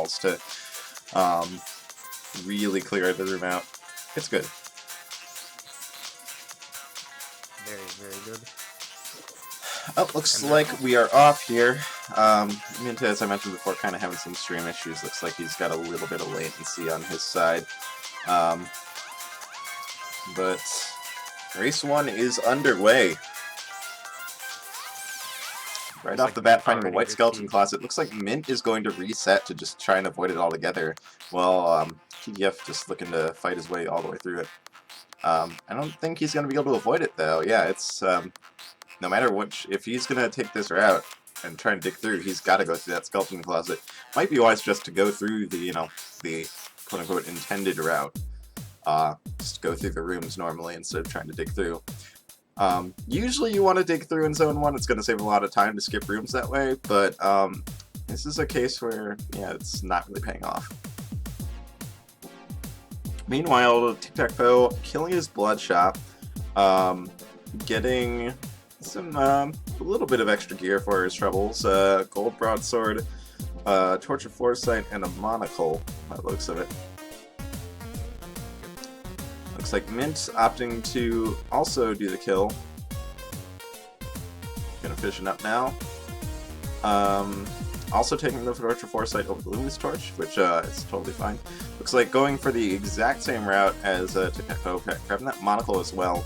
walls to really clear the room out. It's good. Very, very good. Oh, looks like we are off here. Mint, as I mentioned before, kind of having some stream issues. Looks like he's got a little bit of latency on his side. But race 1 is underway. Right off the bat, finding a white skeleton closet. Looks like Mint is going to reset to just try and avoid it altogether. Well, TDF just looking to fight his way all the way through it. I don't think he's going to be able to avoid it, though. Yeah, it's... no matter which, if he's going to take this route and try and dig through, he's got to go through that skeleton closet. Might be wise just to go through the, you know, the quote-unquote intended route. Just go through the rooms normally instead of trying to dig through. Usually you want to dig through in Zone 1, it's going to save a lot of time to skip rooms that way, but this is a case where, yeah, it's not really paying off. Meanwhile, TicTacFoe killing his Bloodshot, getting some a little bit of extra gear for his troubles. Gold broadsword, torch of foresight, and a monocle by the looks of it. Looks like Mint opting to also do the kill. Gonna finish it up now. Also taking the torch of foresight over the Luminous torch, which is totally fine. Looks like going for the exact same route as TicTacFoe, grabbing that monocle as well.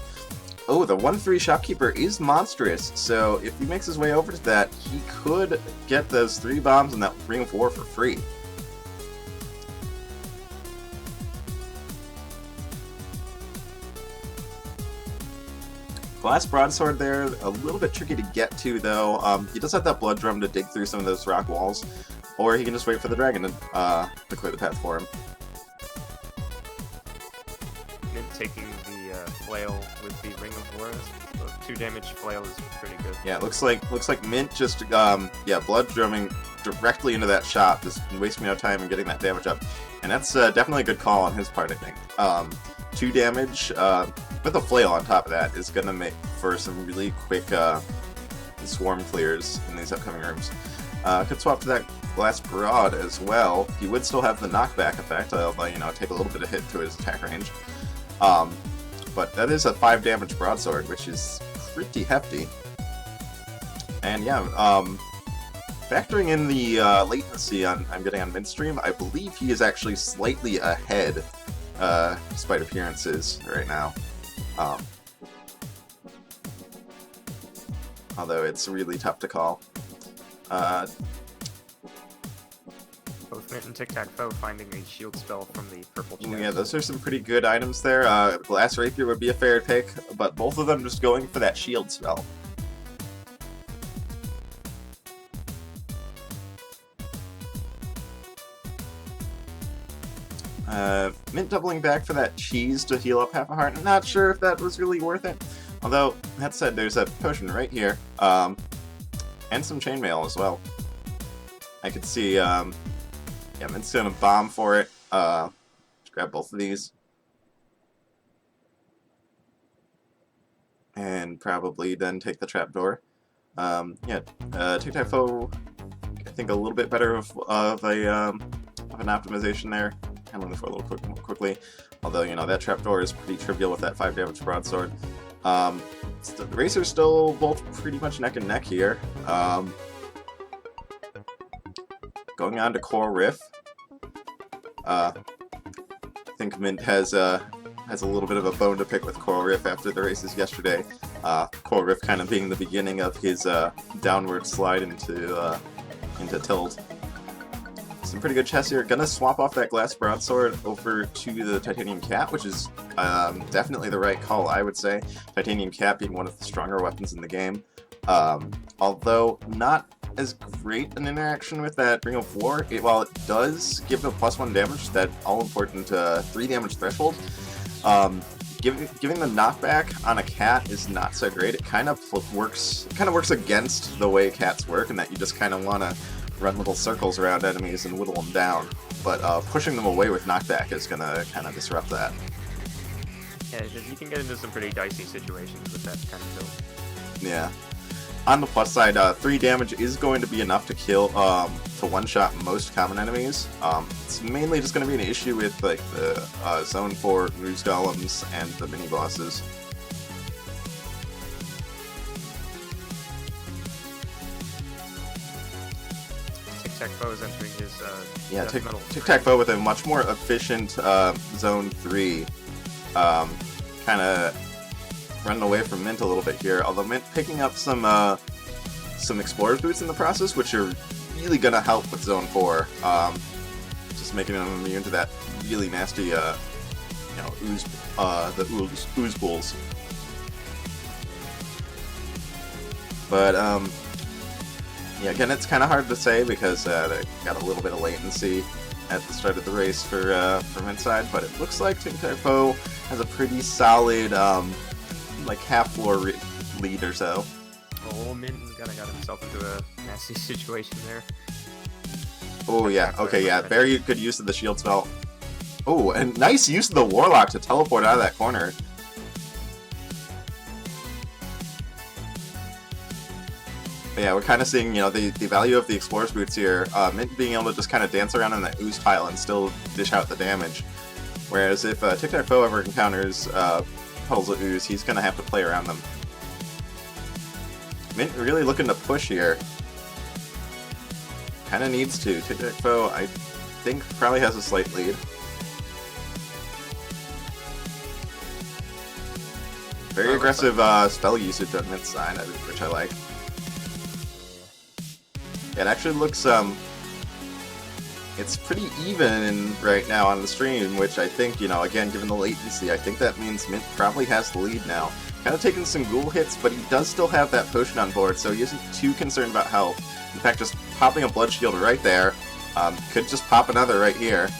Oh, the 1-3 shopkeeper is monstrous, so if he makes his way over to that, he could get those 3 bombs and that Ring of War for free. Glass broadsword there, a little bit tricky to get to though. He does have that blood drum to dig through some of those rock walls, or he can just wait for the dragon to clear the path for him. Mint taking the flail with the Ring of War. So 2 damage flail is pretty good. Yeah, looks like Mint just yeah, blood drumming directly into that shot, just wasting no time and getting that damage up, and that's definitely a good call on his part, I think. 2 damage with a flail on top of that is gonna make for some really quick swarm clears in these upcoming rooms. Could swap to that glass broad as well. He would still have the knockback effect, although, you know, take a little bit of hit to his attack range. But that is a 5 damage broadsword, which is pretty hefty. And yeah, factoring in the latency I'm getting on Midstream, I believe he is actually slightly ahead, despite appearances right now. Although it's really tough to call. Both Mint and TicTacFoe finding a shield spell from the purple chest. Yeah, those are some pretty good items there. Glass Rapier would be a fair pick, but both of them just going for that shield spell. Mint doubling back for that cheese to heal up half a heart. I'm not sure if that was really worth it. Although, that said, there's a potion right here. And some chainmail as well. I could see, yeah, Mint's gonna bomb for it. Grab both of these. And probably then take the trapdoor. Yeah, TicTacFoe, I think a little bit better of an optimization there. Handling the floor a little more quickly. Although, you know, that trapdoor is pretty trivial with that 5 damage broadsword. The Racers still both pretty much neck and neck here. Going on to Core Riff. I think Mint has a little bit of a bone to pick with Core Riff after the races yesterday. Core Riff kind of being the beginning of his downward slide into Tilt. Some pretty good chests here. Gonna swap off that glass broadsword over to the titanium cap, which is definitely the right call, I would say. Titanium cap being one of the stronger weapons in the game. Although not as great an interaction with that Ring of War, while it does give a +1 damage, that all-important 3 damage threshold, giving the knockback on a cat is not so great. It kind of works against the way cats work, in that you just kind of want to run little circles around enemies and whittle them down. But pushing them away with knockback is going to kind of disrupt that. Yeah, you can get into some pretty dicey situations with that kind of build. Yeah. on the plus side, 3 damage is going to be enough to kill, to one-shot most common enemies. It's mainly just going to be an issue with like the Zone 4 Ooze Golems and the mini-bosses. TicTacFoe is entering his Yeah, death metal. TicTacFoe with a much more efficient Zone 3. Kind of running away from Mint a little bit here, although Mint picking up some Explorer's Boots in the process, which are really going to help with Zone 4. Just making them immune to that really nasty, you know, ooze pools. But, yeah, again, it's kind of hard to say because they got a little bit of latency at the start of the race for Mint's side, but it looks like TicTacFoe has a pretty solid, like, half-floor lead or so. Oh, Mint kind of got himself into a nasty situation there. Oh, yeah. Okay, yeah. Very good use of the shield spell. Oh, and nice use of the Warlock to teleport out of that corner. But yeah, we're kind of seeing, you know, the value of the Explorer's Boots here. Mint being able to just kind of dance around in that ooze tile and still dish out the damage. Whereas if TicTacFoe ever encounters puddles of ooze, he's going to have to play around them. Mint really looking to push here. Kind of needs to. TicTacFoe, I think, probably has a slight lead. Very aggressive spell usage on Mint's side, which I like. It actually looks, it's pretty even right now on the stream, which I think, you know, again, given the latency, I think that means Mint probably has the lead now. Kind of taking some ghoul hits, but he does still have that potion on board, so he isn't too concerned about health. In fact, just popping a blood shield right there, could just pop another right here.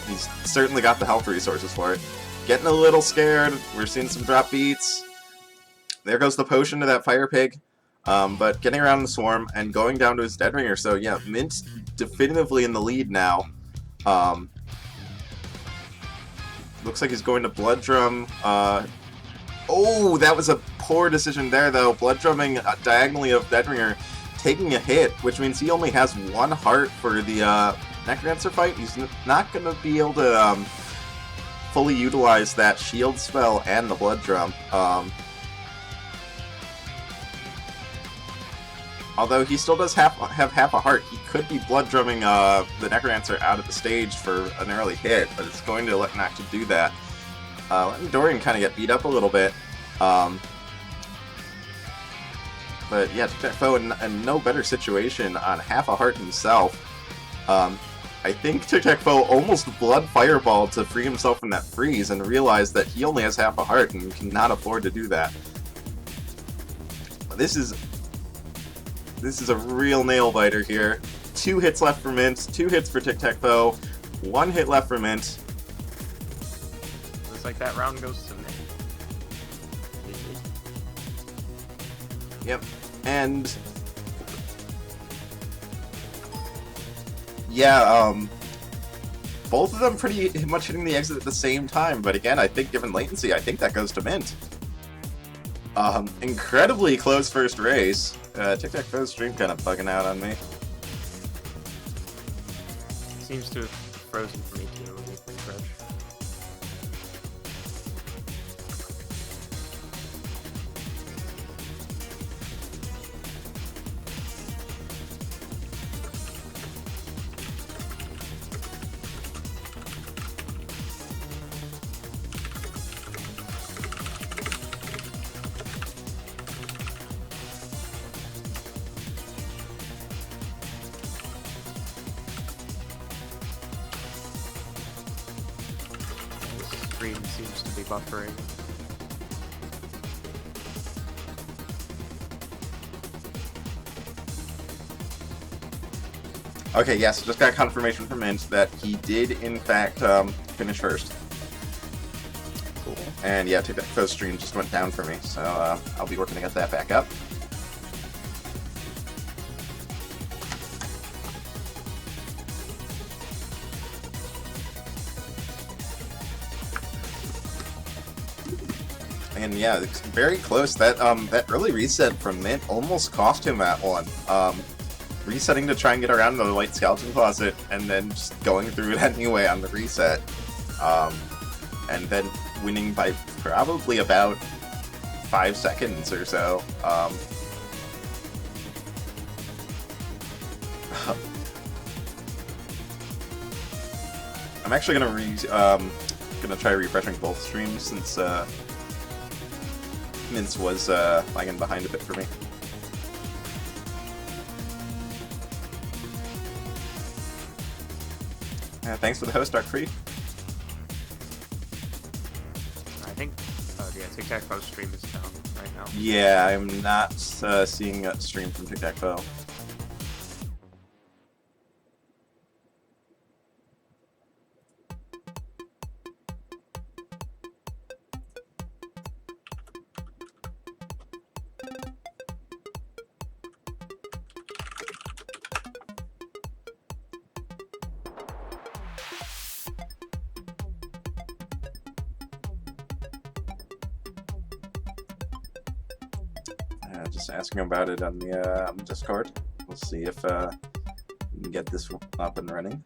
He's certainly got the health resources for it. Getting a little scared, we're seeing some drop beats. There goes the potion to that fire pig. But getting around the swarm and going down to his dead ringer, so yeah, Mint definitively in the lead now. Looks like he's going to blood drum. Oh, that was a poor decision there, though. Blood drumming diagonally of dead ringer, taking a hit, which means he only has 1 heart for the NecroDancer fight. He's not going to be able to fully utilize that shield spell and the blood drum. Although he still does have half a heart, he could be blood drumming the NecroDancer out of the stage for an early hit, but it's going to let Nac to do that. Letting Dorian kind of get beat up a little bit. But yeah, TicTacFoe in no better situation on half a heart himself. I think TicTacFoe almost blood fireballed to free himself from that freeze and realized that he only has half a heart and cannot afford to do that. This is a real nail-biter here. 2 hits left for Mint, 2 hits for TicTacFoe, 1 hit left for Mint. Looks like that round goes to Mint. Yep, and... yeah, both of them pretty much hitting the exit at the same time, but again, I think given latency, I think that goes to Mint. Incredibly close first race. TicTacFoe's stream kind of bugging out on me. Seems to have frozen for me too. Let me refresh. Screen seems to be buffering. Okay, yes, just got confirmation from Mint that he did, in fact, finish first. Cool. And yeah, TicTacFoe's stream just went down for me, so I'll be working to get that back up. And yeah, it's very close. That early reset from Mint almost cost him that one. Resetting to try and get around the White Skeleton Closet, and then just going through it anyway on the reset. And then winning by probably about 5 seconds or so. I'm actually gonna try refreshing both streams since Mint's was lagging behind a bit for me. Thanks for the host, Dark Free. I think yeah, TicTacFoe stream is down right now. Yeah, I'm not seeing a stream from TicTacFoe. Just asking about it on the Discord. We'll see if we can get this up and running.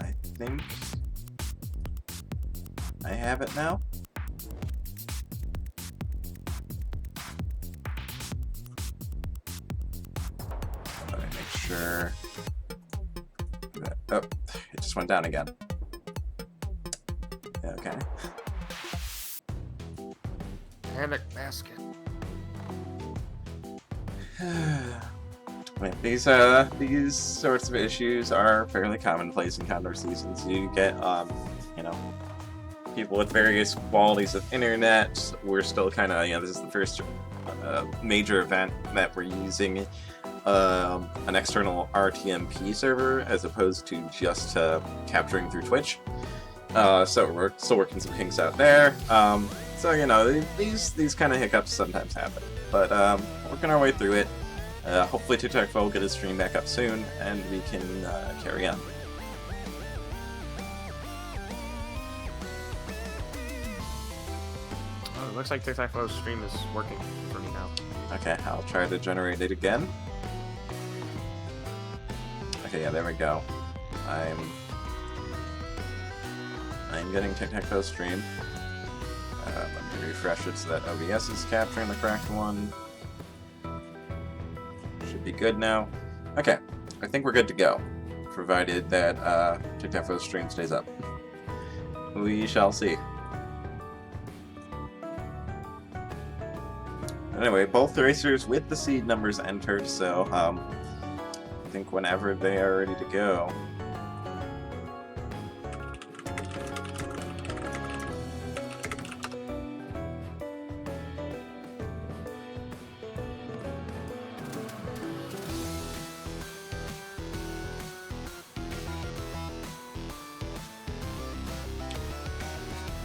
I think I have it now. Sure. Oh, it just went down again. Okay. Panic basket. Wait, these sorts of issues are fairly commonplace in Condor seasons. You get you know, people with various qualities of internet. We're still kind of, this is the first major event that we're using an external RTMP server as opposed to just capturing through Twitch. So we're still working some kinks out there. So these kind of hiccups sometimes happen, but working our way through it. Hopefully TicTacFoe will get his stream back up soon, and we can carry on. Oh, it looks like TicTacFoe's stream is working for me now. Okay, I'll try to generate it again. Okay, yeah, there we go. I'm getting TicTacFoe's stream. Let me refresh it so that OBS is capturing the correct one. Should be good now. Okay, I think we're good to go, provided that TicTacFoe's stream stays up. We shall see. Anyway, both the racers with the seed numbers entered, so I think whenever they are ready to go.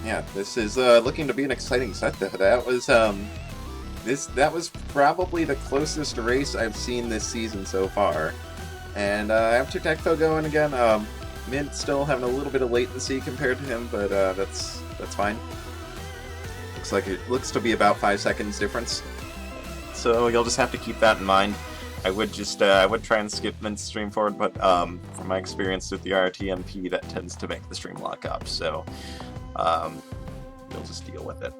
Yeah, this is looking to be an exciting set. That was that was probably the closest race I've seen this season so far. And I have TicTacFoe going again. Mint still having a little bit of latency compared to him, but that's fine. Looks to be about 5 seconds difference. So you'll just have to keep that in mind. I would just I would try and skip Mint's stream forward, but from my experience with the RTMP, that tends to make the stream lock up. So you'll just deal with it.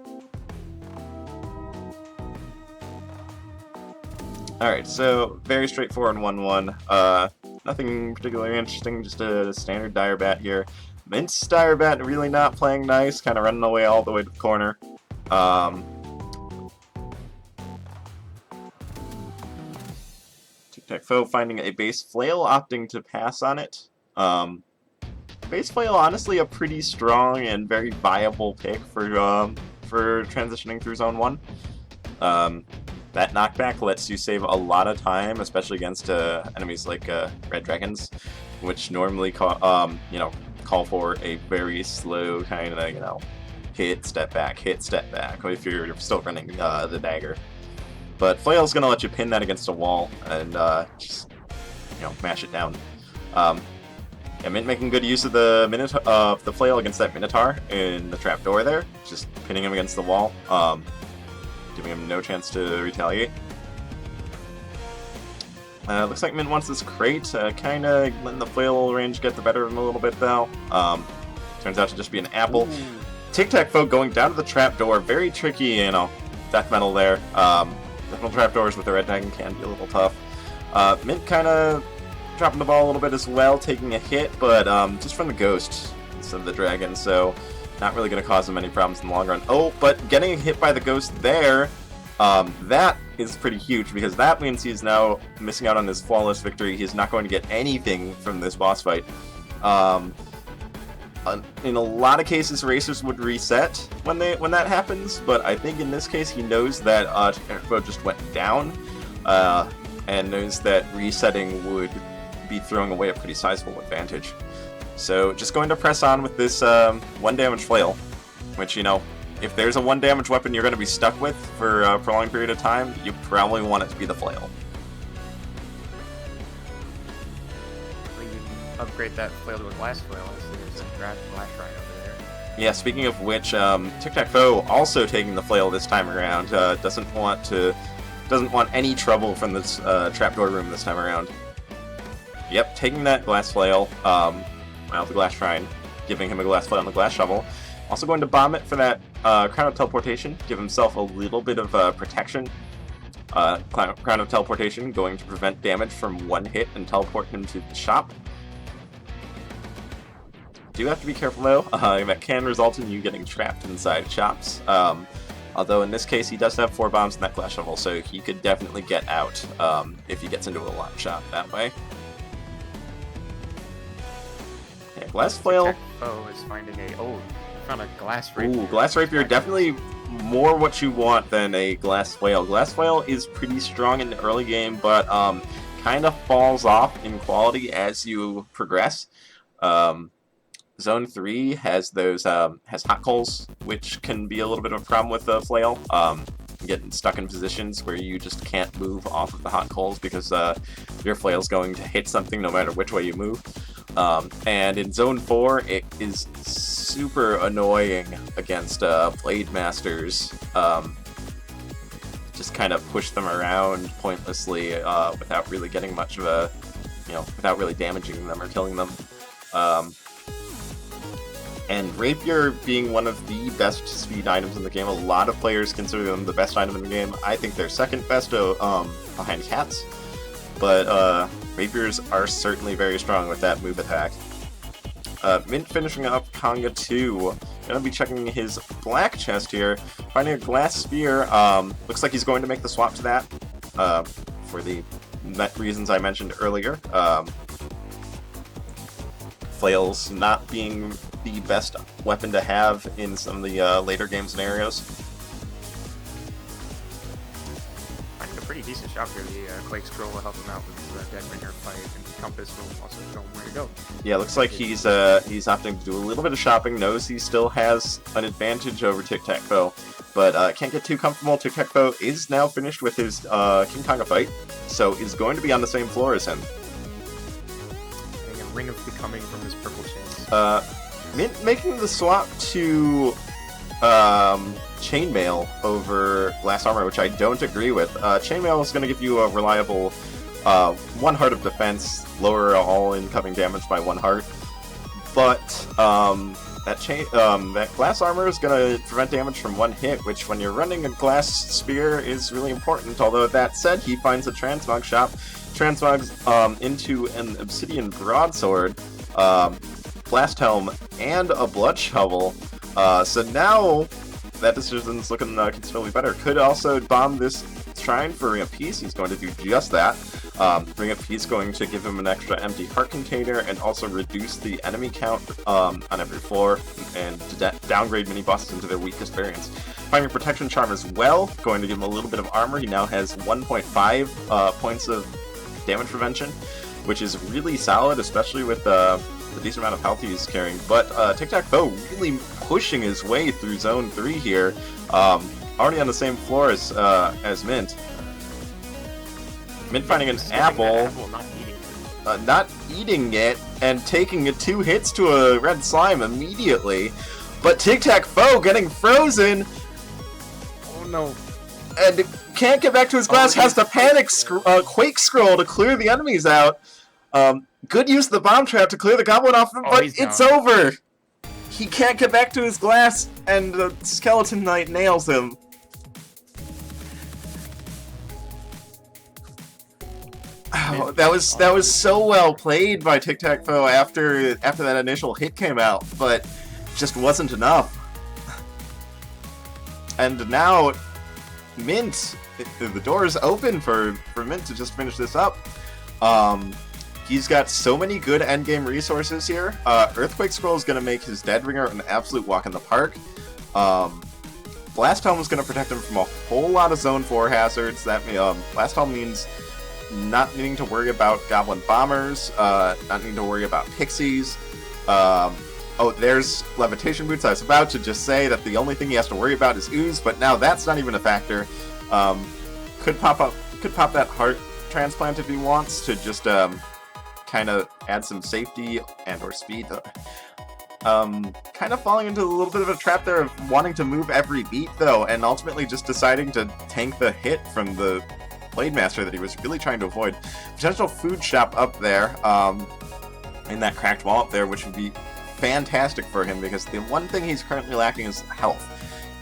Alright, so very straightforward 1-1. Nothing particularly interesting, just a standard dire bat here. Mint's dire bat really not playing nice, kind of running away all the way to the corner. TicTacFoe finding a base flail, opting to pass on it. Base flail, honestly, a pretty strong and very viable pick for transitioning through Zone 1. That knockback lets you save a lot of time, especially against enemies like red dragons, which normally call for a very slow kind of, you know, hit, step back, if you're still running the dagger. But Flail's going to let you pin that against a wall and just, you know, mash it down. Yeah, Mint making good use of the Flail against that Minotaur in the trapdoor there, just pinning him against the wall, giving him no chance to retaliate. Looks like Mint wants this crate, kind of letting the Flail range get the better of him a little bit though. Turns out to just be an apple. TicTacFoe going down to the trapdoor, very tricky, you know, death metal there. Death metal trapdoors with the red dragon can be a little tough. Mint kind of dropping the ball a little bit as well, taking a hit, but just from the ghost instead of the dragon, so not really going to cause him any problems in the long run. Oh, but getting hit by the ghost there, that is pretty huge, because that means he's now missing out on his flawless victory. He's not going to get anything from this boss fight. In a lot of cases, racers would reset when that happens, but I think in this case he knows that TicTacFoe just went down, and knows that resetting would be throwing away a pretty sizable advantage. So just going to press on with this 1 damage flail, which, you know, if there's a 1 damage weapon you're going to be stuck with for a prolonged period of time, you probably want it to be the flail. You can upgrade that flail to a glass flail. There's a glass right over there. Yeah, speaking of which, TicTacFoe also taking the flail this time around. Doesn't want any trouble from this trapdoor room this time around. Yep, taking that glass flail, the glass shrine, giving him a glass flail and a glass shovel. Also going to bomb it for that Crown of Teleportation, give himself a little bit of protection. Crown of Teleportation going to prevent damage from 1 hit and teleport him to the shop. Do have to be careful though, that can result in you getting trapped inside shops. Although in this case he does have 4 bombs in that glass shovel, so he could definitely get out if he gets into a locked shop that way. Yeah, glass flail. TicTacFoe is finding found a glass rapier. Ooh, glass rapier, definitely more what you want than a glass flail. Glass flail is pretty strong in the early game, but kind of falls off in quality as you progress. Zone 3 has those has hot coals, which can be a little bit of a problem with the flail. Getting stuck in positions where you just can't move off of the hot coals because your flail's going to hit something no matter which way you move. And in Zone 4, it is super annoying against Blade Masters. Just kind of push them around pointlessly without really getting much of a, without really damaging them or killing them. And Rapier being one of the best speed items in the game, a lot of players consider them the best item in the game. I think they're second best behind Cats, but Rapiers are certainly very strong with that move attack. Mint finishing up Conga 2. Gonna be checking his black chest here, finding a glass spear. Looks like he's going to make the swap to that for the reasons I mentioned earlier. Flails not being the best weapon to have in some of the later game scenarios. Finding a pretty decent shop here. The Quake Scroll will help him out with his Deadbringer fight, and the Compass will also show him where to go. Yeah, looks like he's opting to do a little bit of shopping, knows he still has an advantage over TicTacFoe, but can't get too comfortable. TicTacFoe is now finished with his King Konga fight, so is going to be on the same floor as him. Getting a Ring of Becoming from his purple chains. Mint making the swap to Chainmail over Glass Armor, which I don't agree with. Chainmail is going to give you a reliable 1 heart of defense, lower all incoming damage by 1 heart, but that Glass Armor is going to prevent damage from 1 hit, which when you're running a Glass Spear is really important. Although that said, he finds a Transmog shop, transmogs into an Obsidian Broadsword, Blast Helm, and a Blood Shovel. So now that decision's looking considerably better. Could also bomb this shrine for Ring of Peace. He's going to do just that. Ring of Peace going to give him an extra empty heart container and also reduce the enemy count on every floor and to downgrade mini bosses into their weakest variants. Finding Protection Charm as well, going to give him a little bit of armor. He now has 1.5 points of damage prevention, which is really solid, especially with the decent amount of health he's carrying. But TicTacFoe really pushing his way through Zone 3 here, already on the same floor as Mint. Mint finding an apple, not eating it, and taking 2 hits to a red slime immediately. But TicTacFoe getting frozen. Oh no. And can't get back to his glass, has to panic Quake Scroll to clear the enemies out. Good use of the bomb trap to clear the goblin off him, but it's over! He can't get back to his glass, and the Skeleton Knight nails him. Oh, that was so well played by TicTacFoe after that initial hit came out, but just wasn't enough. And now Mint, the door is open for Mint to just finish this up. He's got so many good endgame resources here. Earthquake Scroll is going to make his Deadringer an absolute walk in the park. Blast Helm is going to protect him from a whole lot of Zone 4 hazards. That Blast Helm means not needing to worry about Goblin Bombers, not needing to worry about Pixies. Oh, there's Levitation Boots. I was about to just say that the only thing he has to worry about is Ooze, but now that's not even a factor. Could pop that Heart Transplant if he wants to just kind of add some safety and or speed. Kind of falling into a little bit of a trap there of wanting to move every beat though, and ultimately just deciding to tank the hit from the Blade Master that he was really trying to avoid. Potential food shop up there, in that cracked wall up there, which would be fantastic for him because the one thing he's currently lacking is health.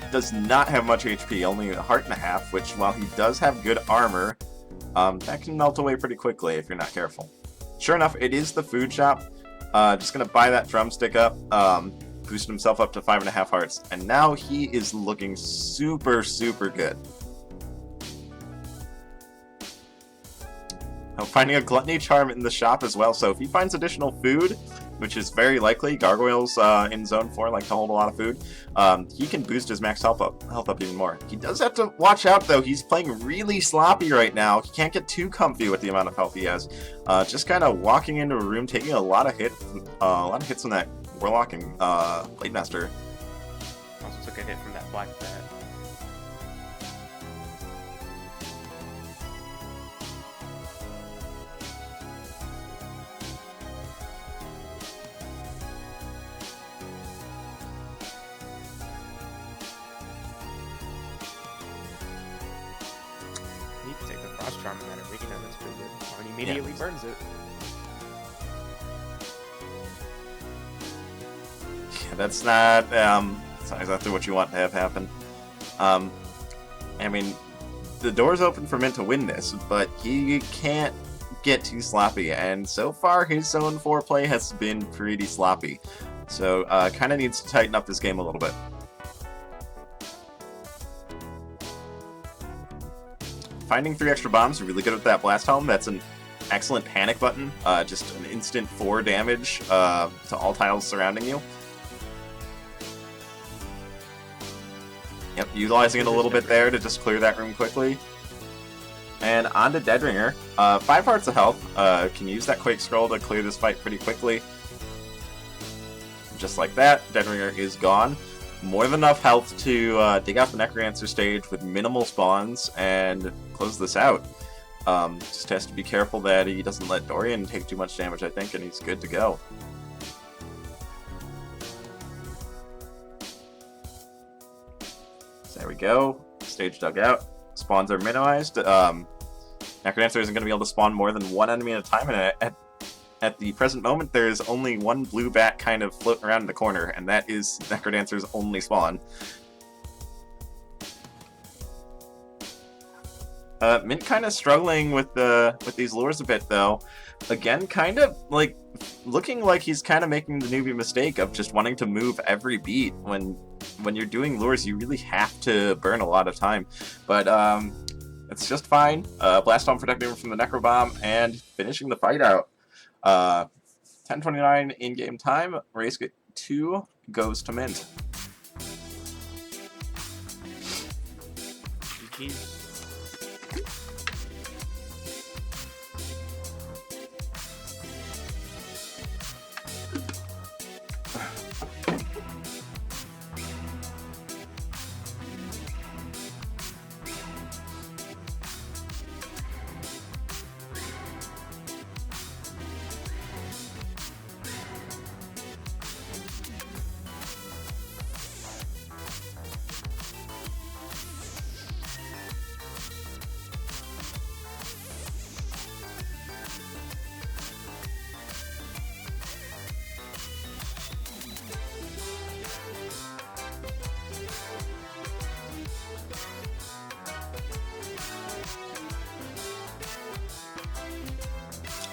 He does not have much HP, only a heart and a half, which while he does have good armor, that can melt away pretty quickly if you're not careful. Sure enough, it is the food shop. Just gonna buy that drumstick up, boost himself up to 5.5 hearts, and now he is looking super, super good. Finding a Gluttony Charm in the shop as well, so if he finds additional food, which is very likely, gargoyles in Zone 4 like to hold a lot of food, he can boost his max health up even more. He does have to watch out though, he's playing really sloppy right now. He can't get too comfy with the amount of health he has. Just kind of walking into a room, taking a lot of hits on that Warlock and Blade Master. Also took a hit from that Black Bat. Take the Frost Charm in that arena, that's pretty good. Oh, and immediately burns it. Yeah, that's not exactly what you want to have happen. I mean, the door's open for Mint to win this, but he can't get too sloppy, and so far his Zone 4 play has been pretty sloppy. So, kind of needs to tighten up this game a little bit. Finding 3 extra bombs, really good with that Blast Helm. That's an excellent panic button. Just an instant 4 damage to all tiles surrounding you. Yep, utilizing it a little bit there to just clear that room quickly. And on to Deadringer. 5 hearts of health. Can use that Quake Scroll to clear this fight pretty quickly. Just like that, Deadringer is gone. More than enough health to dig out the NecroDancer stage with minimal spawns and close this out. Just has to be careful that he doesn't let Dorian take too much damage, I think, and he's good to go. So there we go. Stage dug out. Spawns are minimized. NecroDancer isn't going to be able to spawn more than 1 enemy at a time, and at the present moment, there's only 1 blue bat kind of floating around in the corner, and that is NecroDancer's only spawn. Mint kind of struggling with these lures a bit, though. Again, kind of like looking like he's kind of making the newbie mistake of just wanting to move every beat. When you're doing lures, you really have to burn a lot of time. But it's just fine. Blast Helm protecting him from the Necro Bomb and finishing the fight out. 10:29 in-game time. Race 2 goes to Mint.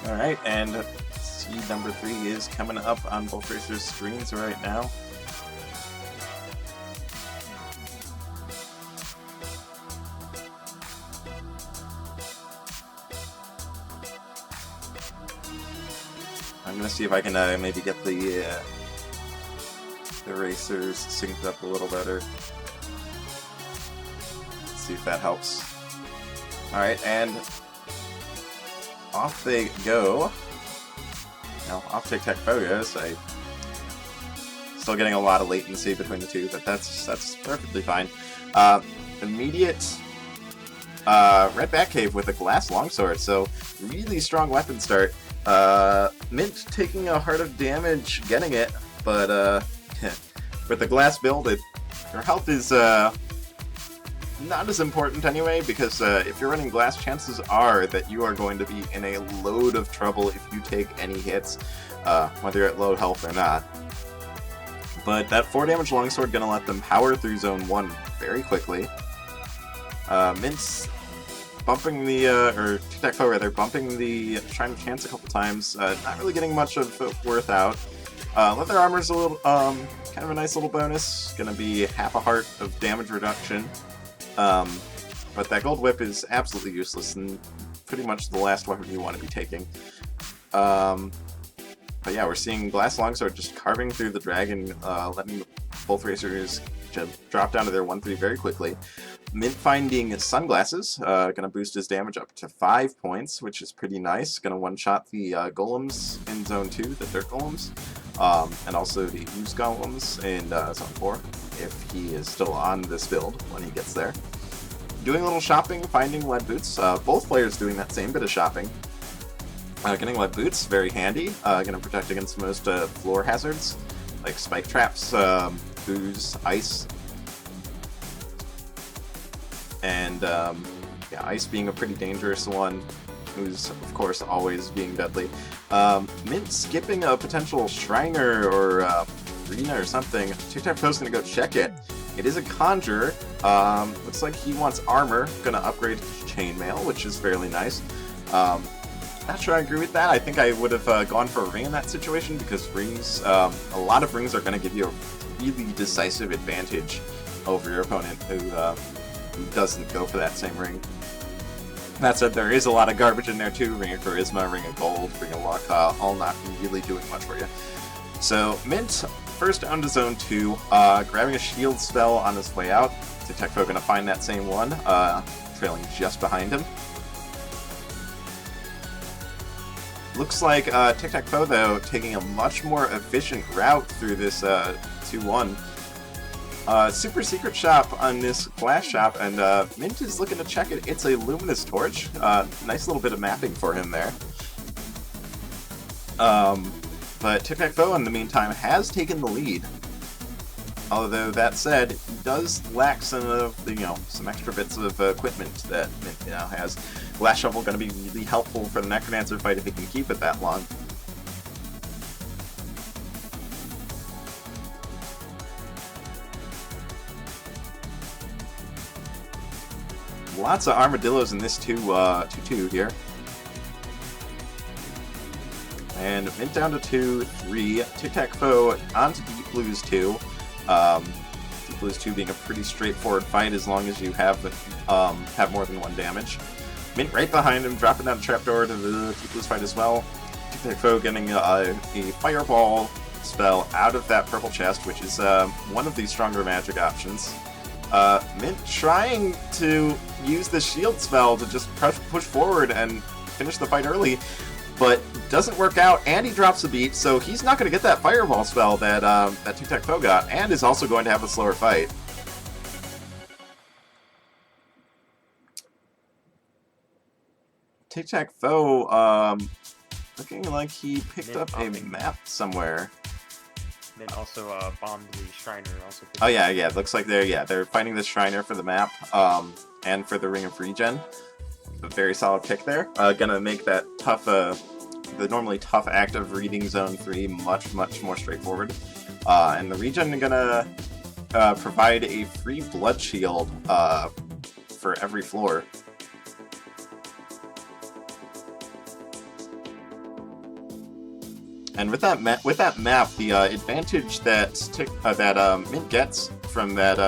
Alright, and seed number 3 is coming up on both racers' screens right now. I'm gonna see if I can maybe get the racers synced up a little better. Let's see if that helps. Alright, and off they go. Now, off TicTacFoe goes. Still getting a lot of latency between the two, but that's perfectly fine. Immediate red Batcave with a glass longsword, so really strong weapon start. Mint taking a heart of damage getting it, but with the glass build, your health is not as important anyway, because if you're running glass, chances are that you are going to be in a load of trouble if you take any hits, whether you're at low health or not. But that 4 damage longsword gonna let them power through zone 1 very quickly. Mint's bumping the, or TicTacFoe rather, bumping the Shrine of Chance a couple times, not really getting much of worth out. Leather Armor's a little, kind of a nice little bonus, gonna be half a heart of damage reduction. But that Gold Whip is absolutely useless and pretty much the last weapon you want to be taking. But yeah, we're seeing Glass Longsword just carving through the dragon, letting both racers drop down to their 1-3 very quickly. Mint finding Sunglasses, gonna boost his damage up to 5 points, which is pretty nice. Gonna one-shot the golems in Zone 2, the Dirt Golems, and also the Ooze Golems in Zone 4, if he is still on this build when he gets there. Doing a little shopping, finding lead boots. Both players doing that same bit of shopping. Getting lead boots, very handy. Gonna protect against most floor hazards, like spike traps, ooze, ice. And yeah, ice being a pretty dangerous one. Ooze, of course, always being deadly. Mint skipping a potential Shriner or Arena or something. TicTacFoe's gonna go check it. It is a Conjure. Looks like he wants armor. Gonna upgrade to Chainmail, which is fairly nice. Not sure I agree with that. I think I would have gone for a ring in that situation, because rings, a lot of rings are going to give you a really decisive advantage over your opponent who doesn't go for that same ring. That said, there is a lot of garbage in there too. Ring of Charisma, Ring of Gold, Ring of Luck, all not really doing much for you. So, Mint, first down to Zone 2, grabbing a shield spell on his way out. TicTacFoe going to find that same one, trailing just behind him. Looks like TicTacFoe, though, taking a much more efficient route through this 2-1. Super secret shop on this glass shop, and Mint is looking to check it. It's a Luminous Torch. Nice little bit of mapping for him there. But TicTacFoe, in the meantime, has taken the lead. Although, that said, he does lack some of the, some extra bits of equipment that Mint now has. Glass Shovel going to be really helpful for the NecroDancer fight if he can keep it that long. Lots of armadillos in this 2-2 here. And Mint down to 2-3. TicTacFoe onto Deep Blues 2. Deep Blues 2 being a pretty straightforward fight as long as you have more than 1 damage. Mint right behind him, dropping down the trapdoor to the Deep Blues fight as well. TicTacFoe getting a Fireball spell out of that purple chest, which is one of the stronger magic options. Mint trying to use the shield spell to just push forward and finish the fight early, but doesn't work out, and he drops a beat, so he's not going to get that Fireball spell that TicTacFoe got, and is also going to have a slower fight. TicTacFoe, looking like he picked up a map somewhere. Then also bombed the Shriner. Also. Oh yeah, it looks like they're fighting the Shriner for the map, and for the Ring of Regen. A very solid pick there. Gonna make that tough, the normally tough act of reading Zone 3 much more straightforward. And the Regen gonna provide a free blood shield for every floor. And with that map, the advantage that Mint gets from that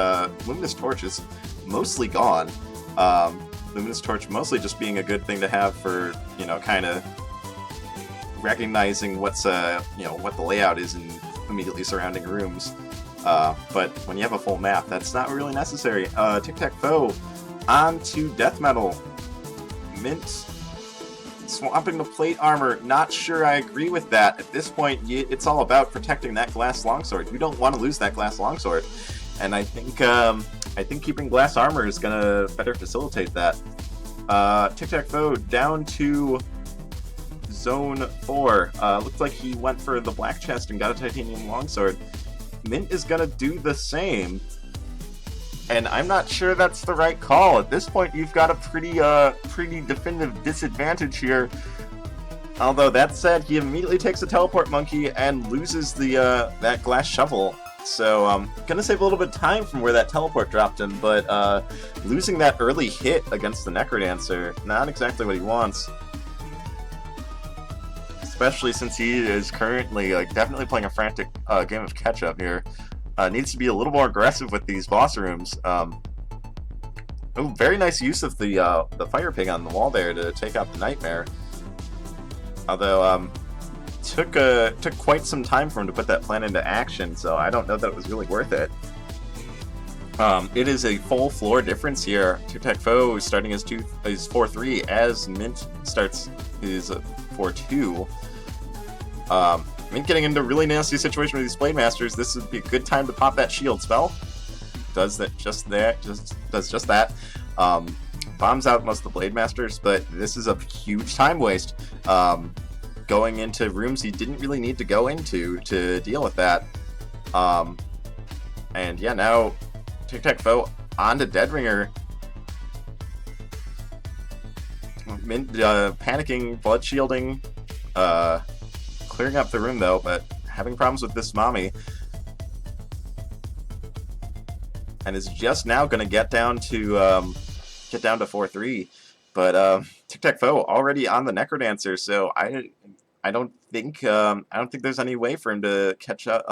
Luminous Torch is mostly gone. Luminous Torch mostly just being a good thing to have for, you know, kind of recognizing what's you know, what the layout is in immediately surrounding rooms. But when you have a full map, that's not really necessary. TicTacFoe on to Death Metal. Mint swapping the plate armor. Not sure I agree with that. At this point, it's all about protecting that glass longsword. You don't want to lose that glass longsword, and I think keeping glass armor is gonna better facilitate that. TicTacFoe down to Zone 4. Looks like he went for the black chest and got a titanium longsword. Mint is gonna do the same, and I'm not sure that's the right call. At this point, you've got a pretty definitive disadvantage here. Although that said, he immediately takes a teleport monkey and loses the that glass shovel. So gonna save a little bit of time from where that teleport dropped him, but losing that early hit against the NecroDancer, not exactly what he wants. Especially since he is currently definitely playing a frantic game of catch-up here. Needs to be a little more aggressive with these boss rooms. Oh, very nice use of the fire pig on the wall there to take out the nightmare. Although took quite some time for him to put that plan into action, so I don't know that it was really worth it. It is a full floor difference here. TicTacFoe starting his 4-3 as Mint starts his 4-2. Mint getting into a really nasty situation with these Blade Masters. This would be a good time to pop that shield spell. Does just that. Bombs out most of the Blade Masters, but this is a huge time waste. Going into rooms he didn't really need to go into to deal with that. And yeah, now TicTacFoe on to Deadringer. Mint panicking, blood shielding, clearing up the room though, but having problems with this mommy. And is just now going to get down to 4-3. But TicTacFoe already on the NecroDancer, so I don't think there's any way for him to catch up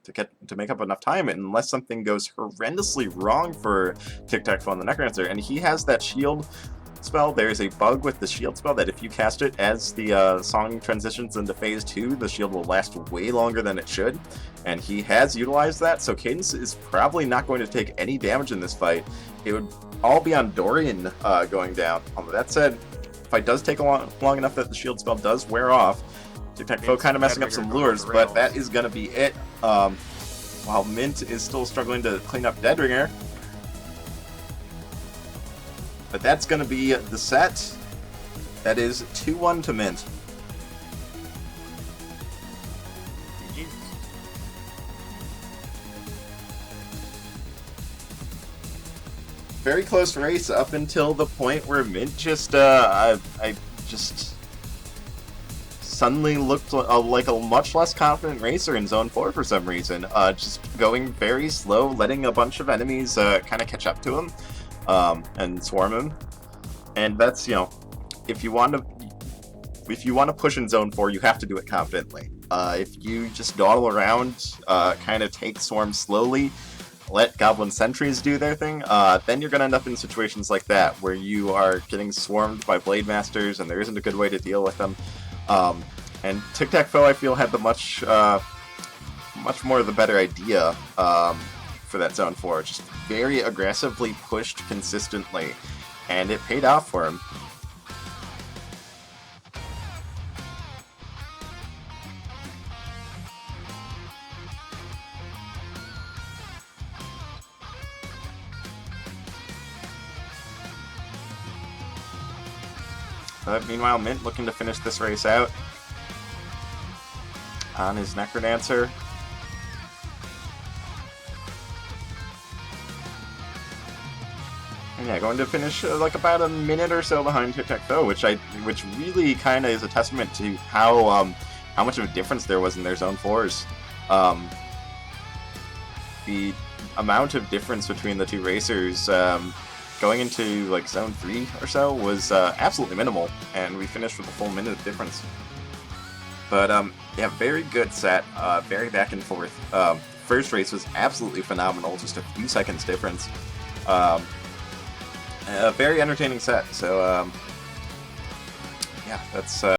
to make up enough time unless something goes horrendously wrong for TicTacFoe on the NecroDancer. And he has that shield spell. There's a bug with the shield spell that if you cast it as the song transitions into phase 2, the shield will last way longer than it should, and he has utilized that, so Cadence is probably not going to take any damage in this fight. It would all be on Dorian going down. Although that said, fight does take long enough that the shield spell does wear off. TicTacFoe kind of messing up some lures, but that is going to be it. While Mint is still struggling to clean up Deadringer. But that's going to be the set. That is 2-1 to Mint. Very close race up until the point where Mint just, I just suddenly looked like a much less confident racer in Zone 4 for some reason. Just going very slow, letting a bunch of enemies kind of catch up to him. And swarm him, and that's, you know, if you want to push in Zone 4, you have to do it confidently. If you just dawdle around, kind of take swarms slowly, let Goblin Sentries do their thing, then you're going to end up in situations like that where you are getting swarmed by Blade Masters and there isn't a good way to deal with them. And TicTacFoe, I feel, had the much more of the better idea for that Zone 4. Just very aggressively pushed consistently, and it paid off for him. But meanwhile, Mint looking to finish this race out on his NecroDancer. And yeah, going to finish like about a minute or so behind TicTacFoe, which really kind of is a testament to how much of a difference there was in their Zone 4s. The amount of difference between the two racers going into like Zone 3 or so was absolutely minimal, and we finished with a full minute of difference. But yeah, very good set, very back and forth. First race was absolutely phenomenal, just a few seconds difference. A very entertaining set. So yeah, that's